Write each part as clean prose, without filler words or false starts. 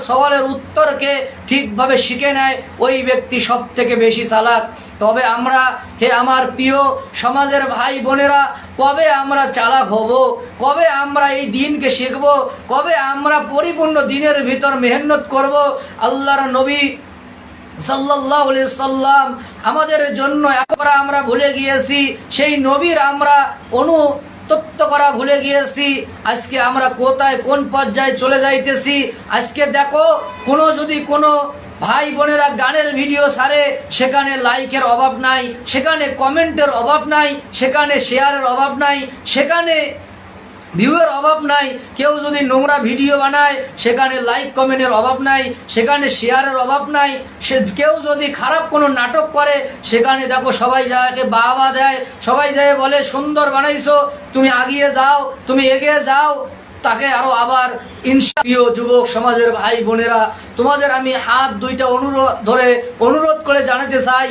সওয়ালের উত্তরকে ঠিকভাবে শিখে নেয় ওই ব্যক্তি সব থেকে বেশি চালাক। তবে আমরা, হে আমার প্রিয় সমাজের ভাই বোনেরা, কবে আমরা চালাক হব? কবে আমরা এই দিনকে শিখব? কবে আমরা পরিপূর্ণ দিনের ভিতর মেহনত করব? আল্লাহর নবী সাল্লাল্লাহু আলাইহি সাল্লাম আমাদের জন্য করা আমরা ভুলে গিয়েছি, সেই নবীর আমরা তত্ত্ব করা ভুলে গিয়েছি। আজকে আমরা কোথায় কোন পর্যায়ে চলে যাইতেছি। আজকে দেখো, যদি কোনো ভাই বোনেরা গানের ভিডিও ছাড়ে, সেখানে লাইকের অভাব নাই, সেখানে কমেন্টের অভাব নাই, সেখানে শেয়ারের অভাব নাই, সেখানে ভিউয়ের অভাব নাই। কেউ যদি নোংরা ভিডিও বানায়, সেখানে লাইক কমেন্টের অভাব নাই, সেখানে শেয়ারের অভাব নাই। কেউ যদি খারাপ কোনো নাটক করে, সেখানে দেখো সবাই যাকে বাহবা দেয়, সবাই যায় বলে সুন্দর বানাইছো, তুমি আগিয়ে যাও, তুমি এগিয়ে যাও, তাকে আরো আবার প্রিয় যুবক সমাজের ভাই বোনেরা, তোমাদের আমি হাত দুইটা অনুরোধ করে জানাতে চাই,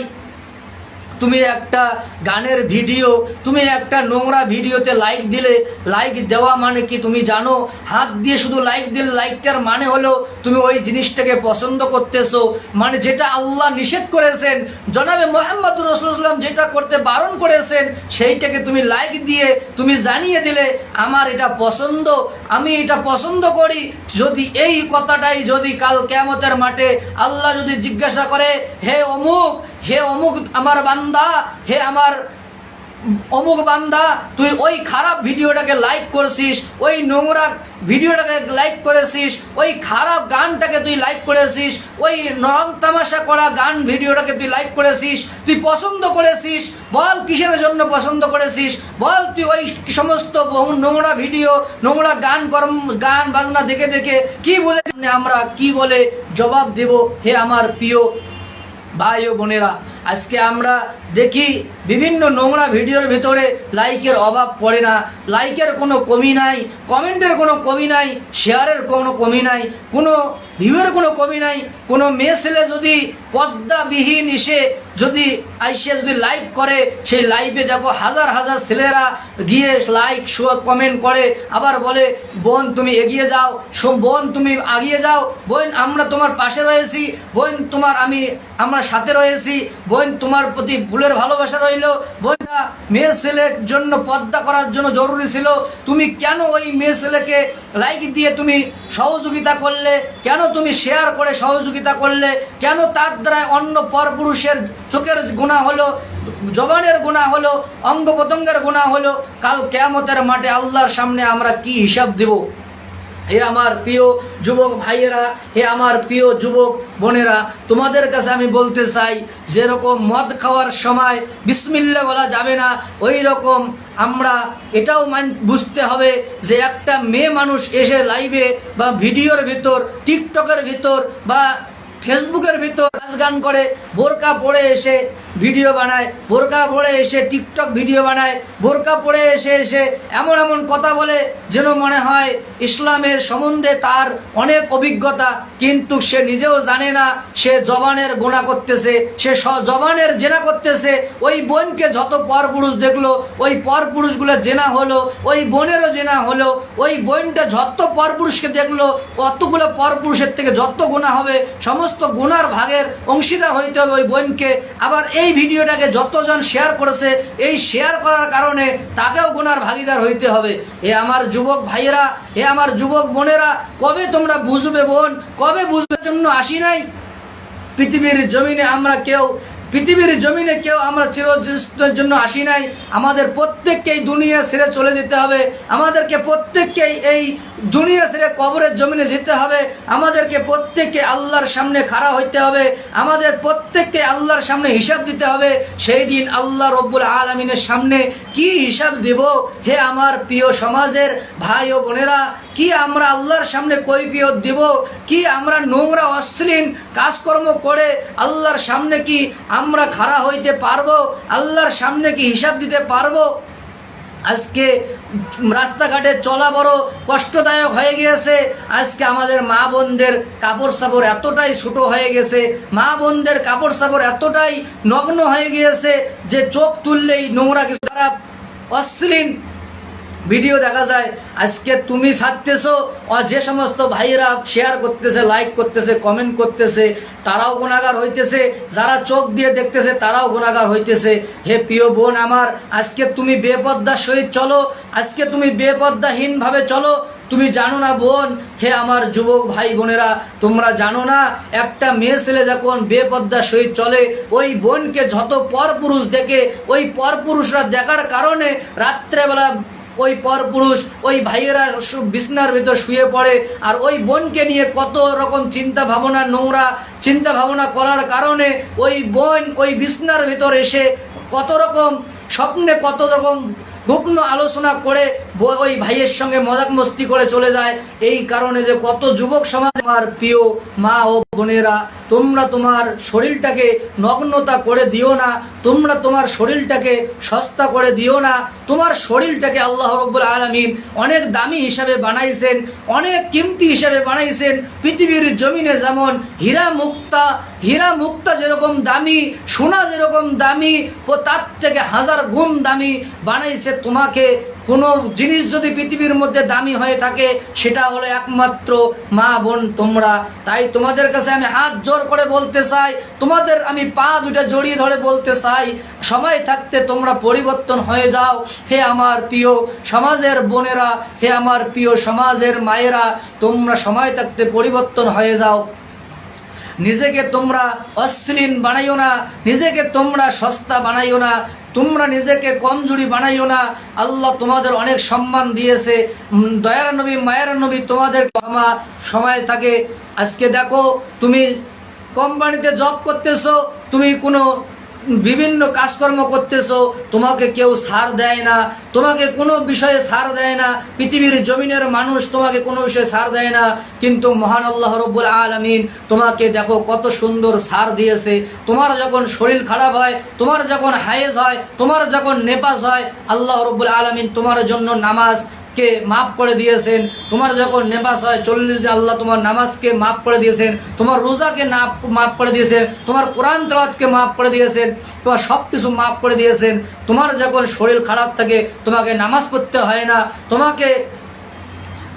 তুমি একটা গানের ভিডিও, তুমি একটা নোংরা ভিডিওতে লাইক দিলে, লাইক দেওয়া মানে কি তুমি জানো? হাত দিয়ে শুধু লাইক দিলে লাইকটার মানে হলো তুমি ওই জিনিসটাকে পছন্দ করতেছো। মানে যেটা আল্লাহ নিষেধ করেছেন, জনাবে মুহাম্মদুর রাসূলুল্লাহ যেটা করতে বারণ করেছেন, সেইটাকে তুমি লাইক দিয়ে তুমি জানিয়ে দিলে আমার এটা পছন্দ, আমি এটা পছন্দ করি। যদি এই কথাটাই যদি কাল কিয়ামতের মাঠে আল্লাহ যদি জিজ্ঞাসা করে, হে অমুক আমার বান্দা, হে আমার অমুক বান্দা, তুই ওই খারাপ ভিডিওটাকে লাইক করছিস, ওই নোংরা ভিডিওটাকে লাইক করেছিস, ওই খারাপ গানটাকে তুই লাইক করেছিস, ওই রং তামাশা করা গান ভিডিওটাকে তুই লাইক করেছিস, তুই পছন্দ করেছিস, বল কিসের জন্য পছন্দ করেছিস? বল তুই ওই সমস্ত নোংরা ভিডিও, নোংরা গান বাজনা দেখে দেখে কি বলে, আমরা কি বলে জবাব দেব? হে আমার প্রিয় ভাই ও বোনেরা, আজকে আমরা দেখি বিভিন্ন নোংরা ভিডিওর ভিতরে লাইকের অভাব পড়ে না, লাইকের কোনো কমি নাই, কমেন্টের কোনো কমি নাই, শেয়ারের কোনো কমি নাই, কোনো ভিউয়ের কোনো কমি নাই। কোনো মেয়ে ছেলে যদি পর্দাবিহীন যদি লাইভ করে, সেই লাইভে দেখো হাজার হাজার ছেলেরা গিয়ে লাইক কমেন্ট করে, আবার বলে বোন তুমি এগিয়ে যাও, বোন তুমি এগিয়ে যাও, বোন আমরা তোমার পাশে রয়েছি, বোন আমরা সাথে রয়েছি, বোন তোমার প্রতি ফুলের ভালোবাসা রইল, বোন মেয়ে ছেলের জন্য পর্দা করার জন্য জরুরি ছিল, তুমি কেন ওই মেয়ে ছেলেকে লাইক দিয়ে তুমি সহযোগিতা করলে? কেন তুমি শেয়ার করে সহযোগিতা করলে? কেন তার দ্বারা অন্য পরপুরুষের চোখের গুনাহ হলো, জবানের গুনাহ হলো, অঙ্গ প্রত্যঙ্গের গুনাহ হলো? কাল কিয়ামতের মাঠে আল্লাহর সামনে আমরা কি হিসাব দেব? হে আমার প্রিয় যুবক ভাইয়েরা, হে আমার প্রিয় যুবক বোনেরা, তোমাদের কাছে আমি বলতে চাই, যেরকম মদ খাওয়ার সময় বিসমিল্লাহ বলা যাবে না, ওই রকম আমরা এটাও বুঝতে হবে যে একটা মেয়ে মানুষ এসে লাইভে বা ভিডিওর ভিতর, টিকটকের ভিতর বা ফেসবুকের ভিতর নাচ গান করে, বোরকা পরে এসে ভিডিও বানায়, বোরকা পরে এসে টিকটক ভিডিও বানায়, বোরকা পরে এসে এমন এমন কথা বলে যেন মনে হয় ইসলামের সম্বন্ধে তার অনেক অভিজ্ঞতা, কিন্তু সে নিজেও জানে না সে জবানের গুনাহ করতেছে, সে জবানের জেনা করতেছে। ওই বোনকে যত পরপুরুষ দেখলো, ওই পরপুরুষগুলো জেনা হলো, ওই বোনেরও জেনা হলো, ওই বোনটা যত পরপুরুষকে দেখলো, অতগুলো পরপুরুষের থেকে যত গুনাহ হবে, সমস্ত গুনার ভাগের অংশীদার হইতে হবে ওই বোনকে। আবার এই ভিডিওটাকে যতজন শেয়ার করেছে, এই শেয়ার করার কারণে তাকেও গুনার ভাগীদার হইতে হবে। এ আমার যুবক ভাইয়েরা, এ আমার যুবক বোনেরা, কবে তোমরা বুঝবে বোন? কবে বুঝবার জন্য আসি নাই পৃথিবীর জমিনে? আমরা চিরস্থায়ীর জন্য আসি নাই। আমাদের প্রত্যেককেই দুনিয়া ছেড়ে চলে যেতে হবে, আমাদেরকে প্রত্যেককেই এই দুনিয়া ছেড়ে কবরের জমিনে যেতে হবে, আমাদেরকে প্রত্যেককে আল্লাহর সামনে খাড়া হইতে হবে, আমাদের প্রত্যেককে আল্লাহর সামনে হিসাব দিতে হবে। সেই দিন আল্লাহ রব্বুল আলামিনের সামনে কি হিসাব দেব? হে আমার প্রিয় সমাজের ভাই ও বোনেরা, কি আমরা আল্লাহর সামনে কৈফিয়ত দেব? কি আমরা নোংরা অশ্লীল কাজকর্ম করে আল্লাহর সামনে কি আমরা খাড়া হইতে পারবো? আল্লাহর সামনে কি হিসাব দিতে পারবো? আজকে রাস্তাঘাটে চলা বড় কষ্টদায়ক হয়ে গিয়েছে। আজকে আমাদের মা বোনদের কাপড় সাপড় এতটাই ছোট হয়ে গেছে, মা বোনদের কাপড় সাপড় এতটাই নগ্ন হয়ে গিয়েছে যে চোখ তুললেই নোংরা কিছু খারাপ অশ্লীল ভিডিও দেখা যায়। আজকে তুমি ছাড়তেছো, আর যে সমস্ত ভাইয়েরা শেয়ার করতেছে, লাইক করতেছে, কমেন্ট করতেছে, তারাও গুনাহগার হইতেছে, যারা চোখ দিয়ে দেখতেছে তারাও গুনাহগার হইতেছে। হে প্রিয় বোন আমার, আজকে তুমি বেপর্দার সহিত চলো, আজকে তুমি বেপর্দাহীন ভাবে চলো। তুমি জানো না বোন, হে আমার যুবক ভাই বোনেরা, তোমরা জানো না একটা মেয়ে ছেলে যখন বেপর্দার সহিত চলে, ওই বোনকে যত পরপুরুষ দেখে, ওই পরপুরুষরা দেখার কারণে রাত্রেবেলা ওই পরপুরুষ, ওই ভাইয়েরা বিছনার ভিতর শুয়ে পড়ে, আর ওই বোনকে নিয়ে কত রকম চিন্তা ভাবনা, নোংরা চিন্তা ভাবনা করার কারণে ওই বোন ওই বিছনার ভিতর এসে কত রকম স্বপ্নে, কত রকম গোপন আলোচনা করে ওই ভাইয়ের সঙ্গে মজাক মস্তি করে চলে যায়। এই কারণে যে কত যুবক সমাজ, আমার প্রিয় মা ও বোনেরা, তোমরা তোমার শরীরটাকে নগ্নতা করে দিও না, তোমরা তোমার শরীরটাকে সস্তা করে দিও না। তোমার শরীরটাকে আল্লাহ রাব্বুল আলামিন অনেক দামি হিসাবে বানাইছেন, অনেক কিমতি হিসাবে বানাইছেন। পৃথিবীর জমিনে যেমন হীরা মুক্তা যেরকম দামি, সোনা যেরকম দামি, তার থেকে 1000 গুণ দামি বানাইছে তোমাকে। কোনো জিনিস যদি পৃথিবীর মধ্যে দামি হয়ে থাকে, সেটা হলো একমাত্র মা বোন তোমরা। তাই তোমাদের কাছে আমি হাত জোর করে বলতে চাই, তোমাদের আমি পা দুটো জড়িয়ে ধরে বলতে চাই, সময় থাকতে তোমরা পরিবর্তন হয়ে যাও। হে আমার প্রিয় সমাজের বোনেরা, হে আমার প্রিয় সমাজের মায়েরা, তোমরা সময় থাকতে পরিবর্তন হয়ে যাও। নিজেকে তোমরা অশ্লীল বানাইও না, নিজেকে তোমরা সস্তা বানাইও না, তোমরা নিজেকে কমজোরি বানাইও না। আল্লাহ তোমাদের অনেক সম্মান দিয়েছে, দয়ার নবী মায়ের নবী তোমাদের সময় থাকে। আজকে দেখো, তুমি কোম্পানিতে জব করতেছো, তুমি কোনো বিভিন্ন কাজকর্ম করতেছো, তোমাকে কেউ ছাড় দেয় না, তোমাকে কোনো বিষয়ে ছাড় দেয় না, পৃথিবীর জমিনের মানুষ তোমাকে কোনো বিষয়ে ছাড় দেয় না। কিন্তু মহান আল্লাহ রাব্বুল আলামিন তোমাকে দেখো কত সুন্দর ছাড় দিয়েছে। তোমার যখন শরীর খারাপ হয়, তোমার যখন হায়েজ হয়, তোমার যখন নেপাস হয়, আল্লাহ রাব্বুল আলামিন তোমার জন্য নামাজকে মাফ করে দিয়েছেন। তোমার যখন নেপাস হয় 40, আল্লাহ তোমার নামাজকে মাফ করে দিয়েছেন, তোমার রোজাকে মাফ করে দিয়েছেন, তোমার কোরআন তেলাওয়াতকে মাফ করে দিয়েছেন, তোমার সব কিছু মাফ করে দিয়েছেন। তোমার যখন শরীর খারাপ থাকে, তোমাকে নামাজ পড়তে হয় না,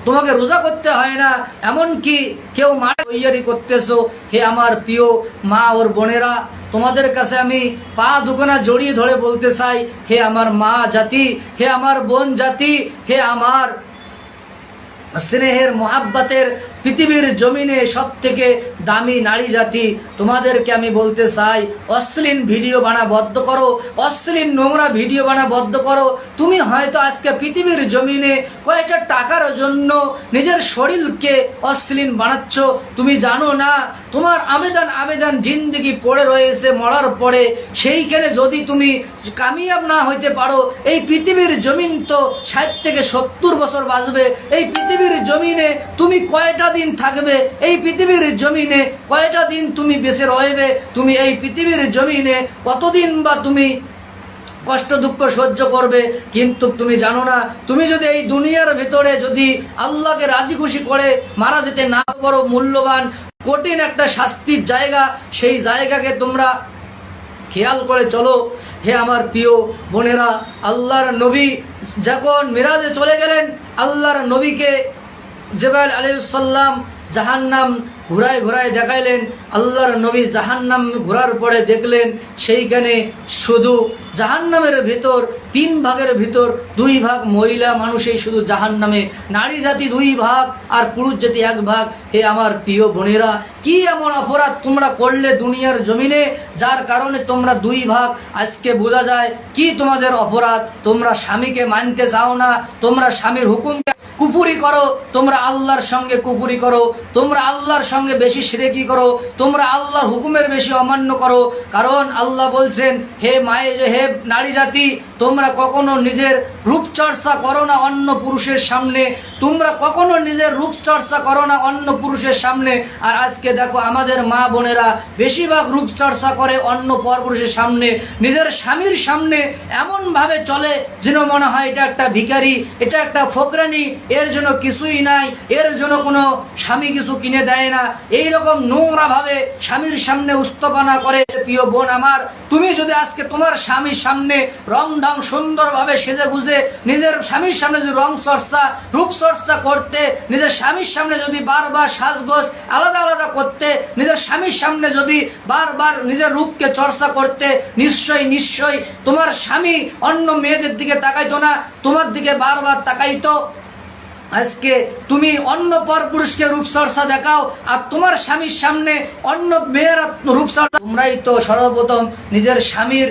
তোমাকে রোজা করতে হয় না, এমনকি কেউ মাঠে তৈয়ারি করতেছো। হে আমার প্রিয় মা ওর বোনেরা, তোমাদের কাছে আমি পা দুখানা জড়িয়ে ধরে বলতে চাই, হে আমার মা জাতি, হে আমার বোন জাতি, হে আমার স্নেহের মোহাব্বতের পৃথিবীর জমিনে সব থেকে দামি নারী জাতি, তোমাদেরকে আমি বলতে চাই, অশ্লীল ভিডিও বানা বন্ধ করো, অশ্লীল নোংরা ভিডিও বানা বন্ধ করো। তুমি হয়তো আজকে পৃথিবীর জমিনে কয়েকটা টাকার জন্য নিজের শরীরকে অশ্লীল বানাচ্ছ, তুমি জানো না তোমার আবেদন জিন্দগি পড়ে রয়েছে মরার পরে। সেইখানে যদি তুমি কামিয়াব না হইতে পারো, এই পৃথিবীর জমিন তো 60 থেকে 70 বছর বাঁচবে। এই পৃথিবীর জমিনে তুমি কয়টা দিন থাকবে, এই পৃথিবীর জমিনে কয়টা দিন তুমি বেঁচে রইবে, তুমি এই পৃথিবীর জমিনে কতদিন বা তুমি কষ্ট দুঃখ সহ্য করবে। কিন্তু তুমি জানো না, তুমি যদি এই দুনিয়ার ভিতরে যদি আল্লাহকে রাজি খুশি করে মারা যেতে না পারো, মূল্যবান কঠিন একটা শাস্তির জায়গা, সেই জায়গাকে তোমরা খেয়াল করে চলো। হে আমার প্রিয় বোনেরা, আল্লাহর নবী যখন মিরাজে চলে গেলেন, আল্লাহর নবীকে জিবরাইল আলাইহিস সালাম জাহান্নাম ঘুরায় দেখাইলেন। আল্লাহর নবী জাহান্নাম ঘোরার পরে দেখলেন সেইখানে শুধু জাহান্নামের ভিতর 3 ভাগের ভিতর 2 ভাগ মহিলা মানুষই শুধু জাহান্নামে, নারী জাতি 2 ভাগ আর পুরুষ জাতি 1 ভাগ। হে আমার প্রিয় বোনেরা, কি এমন অপরাধ তোমরা করলে দুনিয়ার জমিনে, যার কারণে তোমরা 2 ভাগ? আজকে বোঝা যায় কি তোমাদের অপরাধ। তোমরা স্বামীকে মানতে চাও না, তোমরা স্বামীর হুকুমকে কুফরি করো, তোমরা আল্লাহর সঙ্গে কুফরি করো, তোমরা আল্লাহর সঙ্গে বেশি শিরকি করো, তোমরা আল্লাহর হুকুমের বেশি অমান্য করো। কারণ আল্লাহ বলছেন, হে হে নারী জাতি, তোমরা কখনো নিজের রূপচর্চা করো না অন্য পুরুষের সামনে, তোমরা কখনো নিজের রূপচর্চা করো না অন্য পুরুষের সামনে। আর আজকে দেখো আমাদের মা বোনেরা বেশিরভাগ রূপচর্চা করে অন্য পরপুরুষের সামনে, নিজের স্বামীর সামনে এমনভাবে চলে যেন মনে হয় এটা একটা ভিখারি, এটা একটা ফকরানি, এর জন্য কিছুই নাই, এর জন্য কোনো স্বামী কিছু কিনে দেয় না। এইরকম নোংরা ভাবে স্বামীর সামনে উস্তাপানা করে। প্রিয় বোন আমার, তুমি যদি আজকে তোমার স্বামীর সামনে রং ঢং এবং সুন্দরভাবে সেজে গুজে নিজের স্বামীর সামনে যদি রং চর্চা রূপ চর্চা করতে, নিজের স্বামীর সামনে যদি বারবার সাজগোজ আলাদা আলাদা করতে, নিজের স্বামীর সামনে যদি বারবার নিজের রূপকে চর্চা করতে, নিশ্চয়ই নিশ্চয়ই তোমার স্বামী অন্য মেয়েদের দিকে তাকাইতো না, তোমার দিকে বারবার তাকাইতো। আজকে তুমি অন্য পরপুরুষকে রূপচর্চা দেখাও আর তোমার স্বামীর সামনে অন্য মেয়েরা রূপচর্চা। তোমরাই তো সর্বপ্রথম নিজের স্বামীর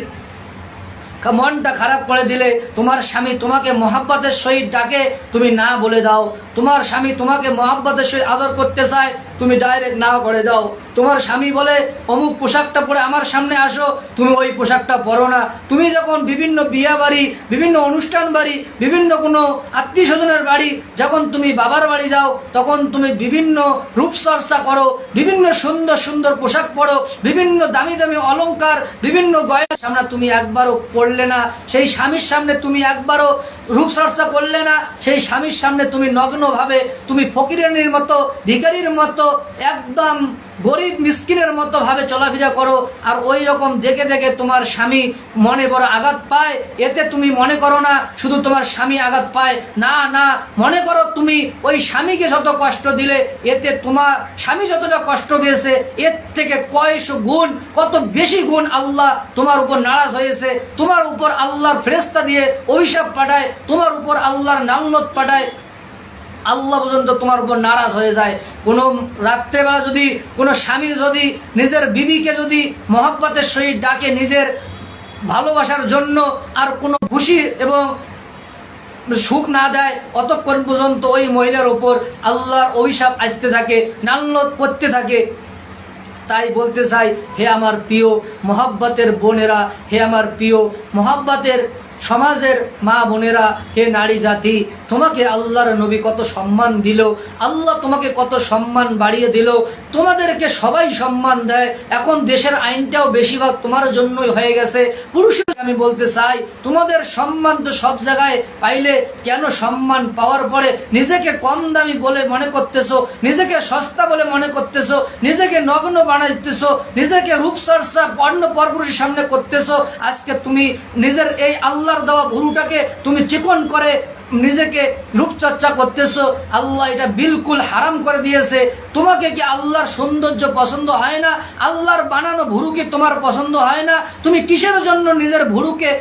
মনটা খারাপ করে দিলে। তোমার স্বামী তোমাকে মহাব্বতের সহিত ডাকে, তুমি না বলে দাও। তোমার স্বামী তোমাকে মহাব্বতের সহিত আদর করতে চায়, তুমি ডাইরেক্ট না করে দাও। তোমার স্বামী বলে অমুক পোশাকটা পরে আমার সামনে আসো, তুমি ওই পোশাকটা পরো না। তুমি যখন বিভিন্ন বিয়া বাড়ি, বিভিন্ন অনুষ্ঠান বাড়ি, বিভিন্ন কোনো আত্মীয় স্বজনের বাড়ি, যখন তুমি বাবার বাড়ি যাও, তখন তুমি বিভিন্ন রূপচর্চা করো, বিভিন্ন সুন্দর সুন্দর পোশাক পরো, বিভিন্ন দামি দামি অলংকার, বিভিন্ন গয়না সামনে তুমি একবারও করলে না। সেই স্বামীর সামনে তুমি একবারও রূপচর্চা করলে না। সেই স্বামীর সামনে তুমি নগ্নভাবে তুমি ফকিরের মতো, ভিখারির মতো, একদম গরিব মিসকিনের মতো ভাবে চলাফেরা করো। আর ওই রকম দেখে দেখে তোমার স্বামী মনে বড় আঘাত পায়। এতে তুমি মনে করো না শুধু তোমার স্বামী আঘাত পায়, না না, মনে করো তুমি ওই স্বামীকে যত কষ্ট দিলে, এতে তোমার স্বামী যতটা কষ্ট পেয়েছে, এর থেকে কয়শো গুণ, কত বেশি গুণ আল্লাহ তোমার উপর নারাজ হয়েছে। তোমার উপর আল্লাহর ফেরেশতা দিয়ে অভিশাপ পাঠায়, তোমার উপর আল্লাহর লানত পাঠায়, আল্লাহ পর্যন্ত তোমার উপর নারাজ হয়ে যায়। কোনো রাত্রেবেলা যদি কোনো স্বামী যদি নিজের বিবিকে যদি মহব্বতের সহিত ডাকে নিজের ভালোবাসার জন্য, আর কোনো খুশি এবং সুখ না দেয়, অতক্ষণ পর্যন্ত ওই মহিলার উপর আল্লাহর অভিশাপ আসতে থাকে, লানত করতে থাকে। তাই বলতে চাই, হে আমার প্রিয় মহব্বতের বোনেরা, হে আমার প্রিয় মহব্বতের সমাজের মা বোনেরা, হে নারী জাতি, তোমাকে আল্লাহর নবী কত সম্মান দিল, আল্লাহ তোমাকে কত সম্মান বাড়িয়ে দিল। তোমাদেরকে সবাই সম্মান দেয়। এখন দেশের আইনটাও বেশিরভাগ তোমার জন্যই হয়ে গেছে। পুরুষের আমি বলতে চাই, তোমাদের সম্মান তো সব জায়গায় পাইলে, কেন সম্মান পাওয়ার পরে নিজেকে কম দামি বলে মনে করতেছো, নিজেকে সস্তা বলে মনে করতেছো, নিজেকে নগ্ন বানাইতেছো, নিজেকে রূপচর্চা অন্য পরপুরুষের সামনে করতেছো। আজকে তুমি নিজের এই আল্লাহর দেওয়া ভুরুটাকে তুমি চিকন করে নিজেকে রূপচর্চা করতেছো, আল্লাহ এটা বিলকুল হারাম করে দিয়েছে। তোমাকে কি আল্লাহর সৌন্দর্য পছন্দ হয় না? আল্লাহর বানানো ভুরুকে তোমার পছন্দ হয় না? তুমি কিসের জন্য নিজের ভুরুকে?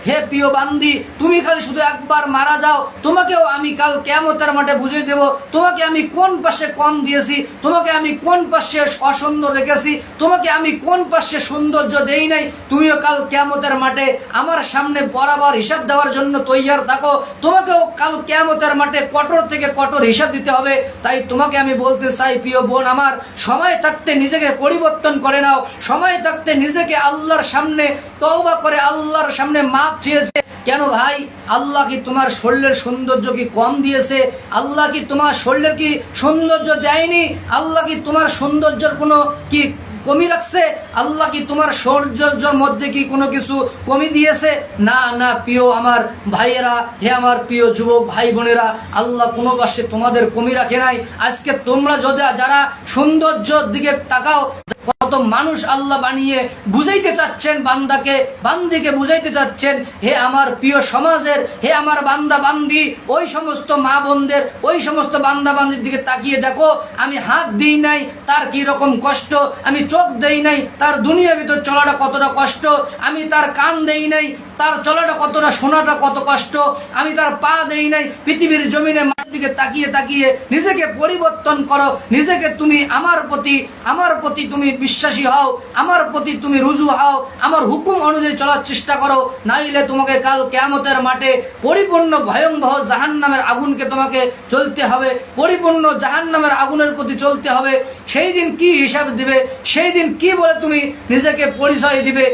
হে প্রিয় বান্দি, তুমি খালি শুধু একবার মারা যাও, তোমাকেও আমি কাল কিয়ামতের মাঠে বুঝিয়ে দেব, তোমাকে আমি কোন পাশে কম দিয়েছি, তোমাকে আমি কোন পাশে অসুন্দর রেখেছি, তোমাকে আমি কোন পাশে সৌন্দর্য দেই নাই। তুমিও কাল কিয়ামতের মাঠে আমার সামনে বরাবর হিসাব দেওয়ার জন্য তৈয়ার থাকো। তোমাকেও কাল কিয়ামতের মাঠে কঠোর থেকে কঠোর হিসাব দিতে হবে। তাই তোমাকে আমি বলতে চাই, প্রিয় বোন আমার, সময় থাকতে নিজেকে পরিবর্তন করে নাও। সময় থাকতে নিজেকে আল্লাহর সামনে তওবা করে আল্লাহর সামনে মাপ চেয়েছে। কেন ভাই, আল্লাহ কি তোমার শরীরের সৌন্দর্য কি কম দিয়েছে? আল্লাহ কি তোমার শরীরের কি সৌন্দর্য দেয়নি? আল্লাহ কি তোমার সৌন্দর্যের কোনো কি কমি রাখছে? আল্লাহ কি তোমার সৌন্দর্যের মধ্যে কি কোনো কিছু কমি দিয়েছে? না না প্রিয় আমার ভাইয়েরা, হে আমার প্রিয় যুবক ভাই বোনেরা, আল্লাহ কোনো পাশে তোমাদের কমি রাখে নাই। আজকে তোমরা যদি যারা সৌন্দর্যের দিকে তাকাও, কত মানুষ আল্লাহ বানিয়ে বুঝাইতে চাচ্ছেন বান্দাকে, বান্দিকে বুঝাইতে চাচ্ছেন। হে আমার প্রিয় সমাজের, হে আমার বান্দা বান্দি, ওই সমস্ত মা বোনদের, ওই সমস্ত বান্দা বান্দির দিকে তাকিয়ে দেখো, আমি হাত দিই নাই তার কি রকম কষ্ট, আমি চোখ দেই নাই তার দুনিয়ার ভিতর চলাটা কতটা কষ্ট, আমি তার কান দেই নাই তার চলাটা কতটা, শোনাটা কত কষ্ট, আমি তার পা দেই নাই পৃথিবীর জমিনে। মাটির দিকে তাকিয়ে তাকিয়ে নিজেকে পরিবর্তন করো। নিজেকে তুমি আমার প্রতি তুমি বিশ্বাসী হও, আমার প্রতি তুমি রুজু হও, আমার হুকুম অনুযায়ী চলার চেষ্টা করো। নাইলে তোমাকে কাল কিয়ামতের মাঠে পরিপূর্ণ ভয়ঙ্কর জাহান্নামের আগুনকে তোমাকে চলতে হবে, পরিপূর্ণ জাহান্নামের আগুনের প্রতি চলতে হবে। সেই দিন কি হিসাব দিবে? সেই দিন কি বলে তুমি নিজেকে পরিচয় দিবে?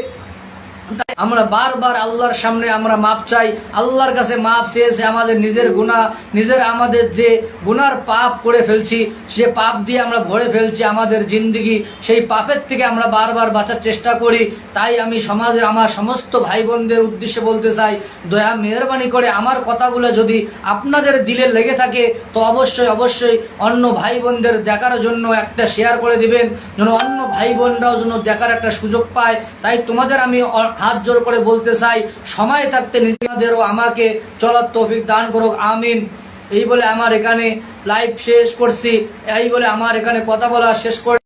আমরা বারবার আল্লাহর সামনে আমরা মাপ চাই, আল্লাহর কাছে মাপ চেয়েছে। আমাদের নিজের গুনাহ, আমাদের যে গুনার পাপ করে ফেলছি, সে পাপ দিয়ে আমরা ভরে ফেলছি আমাদের জিন্দেগি, সেই পাপের থেকে আমরা বারবার বাঁচার চেষ্টা করি। তাই আমি সমাজের আমার সমস্ত ভাই বোনদের উদ্দেশ্যে বলতে চাই, দয়া মেহরবানি করে আমার কথাগুলো যদি আপনাদের দিলে লেগে থাকে, তো অবশ্যই অন্য ভাই বোনদের দেখার জন্য একটা শেয়ার করে দিবেন, যেন অন্য ভাই বোনরাও যেন দেখার একটা সুযোগ পায়। তাই তোমাদের আমি হাত জোর করে বলতে চাই, সময় থাকতে নিজেদেরও আমাকে চলার তৌফিক দান করুক, আমিন। এই বলে আমার এখানে লাইভ শেষ করছি, এই বলে আমার এখানে কথা বলা শেষ করে